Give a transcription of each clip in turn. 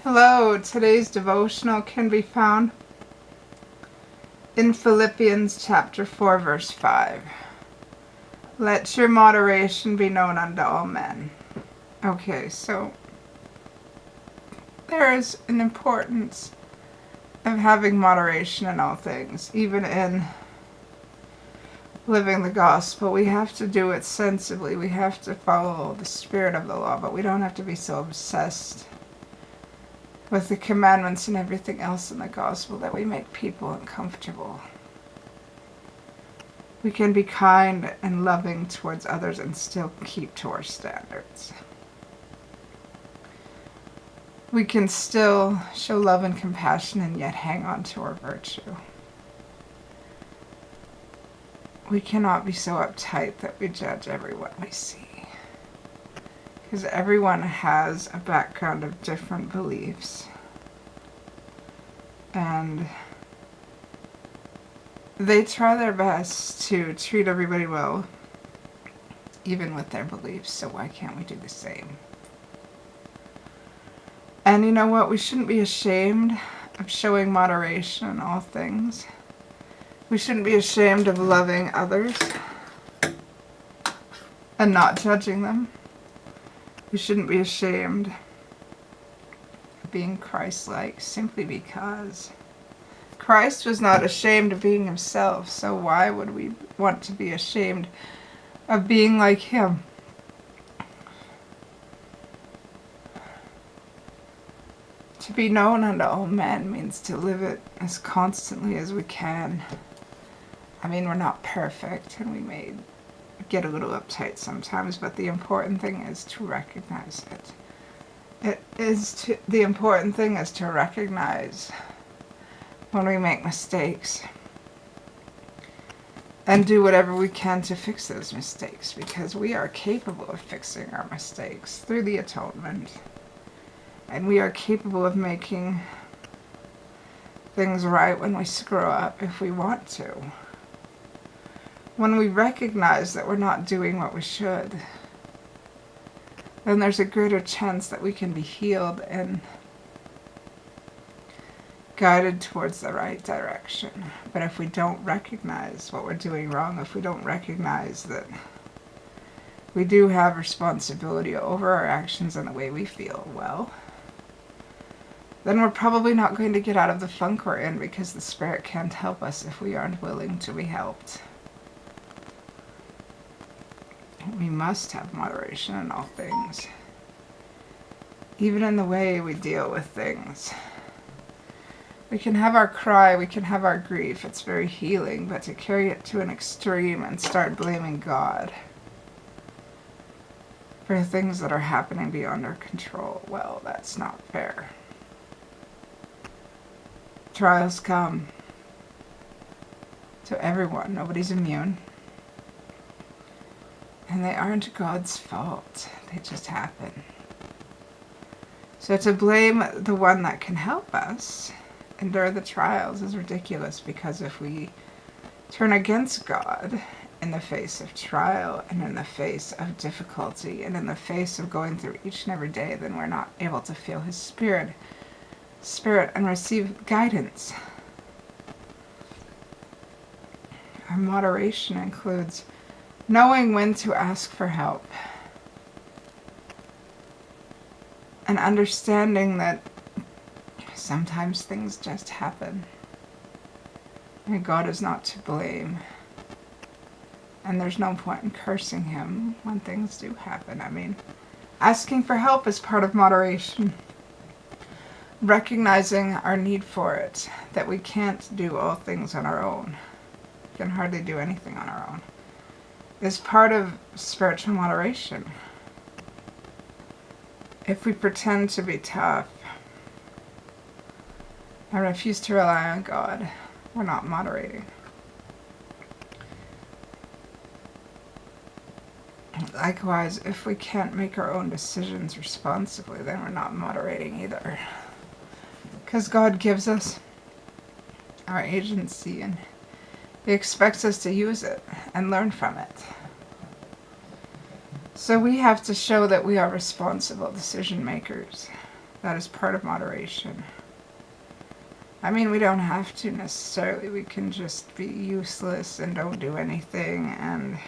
Hello, today's devotional can be found in Philippians chapter 4, verse 5. Let your moderation be known unto all men. Okay, so there is an importance of having moderation in all things, even in living the gospel. We have to do it sensibly. We have to follow the spirit of the law, but we don't have to be so obsessed with the commandments and everything else in the gospel that we make people uncomfortable. We can be kind and loving towards others and still keep to our standards. We can still show love and compassion and yet hang on to our virtue. We cannot be so uptight that we judge everyone we see. Because everyone has a background of different beliefs. And they try their best to treat everybody well, even with their beliefs, so why can't we do the same? And you know what? We shouldn't be ashamed of showing moderation in all things. We shouldn't be ashamed of loving others and not judging them. We shouldn't be ashamed of being Christ-like simply because Christ was not ashamed of being himself, so why would we want to be ashamed of being like him? To be known unto all men means to live it as constantly as we can. I mean, we're not perfect and we may get a little uptight sometimes, but the important thing is to recognize it. The important thing is to recognize when we make mistakes and do whatever we can to fix those mistakes, because we are capable of fixing our mistakes through the atonement, and we are capable of making things right when we screw up if we want to. When we recognize that we're not doing what we should, then there's a greater chance that we can be healed and guided towards the right direction. But if we don't recognize what we're doing wrong, if we don't recognize that we do have responsibility over our actions and the way we feel, well, then we're probably not going to get out of the funk we're in, because the Spirit can't help us if we aren't willing to be helped. We must have moderation in all things, even in the way we deal with things. We can have our cry, we can have our grief, it's very healing, but to carry it to an extreme and start blaming God for things that are happening beyond our control, well, that's not fair. Trials come to everyone, nobody's immune. And they aren't God's fault. They just happen. So to blame the one that can help us endure the trials is ridiculous, because if we turn against God in the face of trial and in the face of difficulty and in the face of going through each and every day, then we're not able to feel his spirit and receive guidance. Our moderation includes knowing when to ask for help, and understanding that sometimes things just happen, and God is not to blame, and there's no point in cursing him when things do happen. I mean, asking for help is part of moderation. Recognizing our need for it, that we can't do all things on our own, we can hardly do anything on our own, is part of spiritual moderation. If we pretend to be tough and refuse to rely on God, we're not moderating. Likewise, if we can't make our own decisions responsibly, then we're not moderating either. Because God gives us our agency and he expects us to use it and learn from it. So we have to show that we are responsible decision makers. That is part of moderation. I mean, we don't have to necessarily. We can just be useless and don't do anything and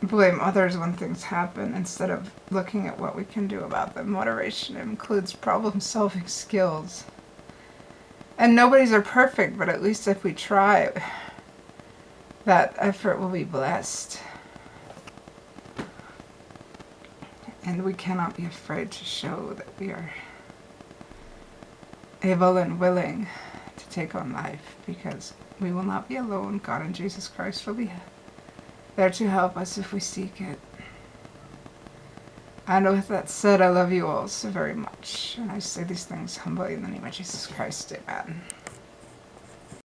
blame others when things happen instead of looking at what we can do about them. Moderation includes problem-solving skills. And nobody's are perfect, but at least if we try, that effort will be blessed. And we cannot be afraid to show that we are able and willing to take on life, because we will not be alone. God and Jesus Christ will be there to help us if we seek it. And with that said, I love you all so very much. And I say these things humbly in the name of Jesus Christ. Amen.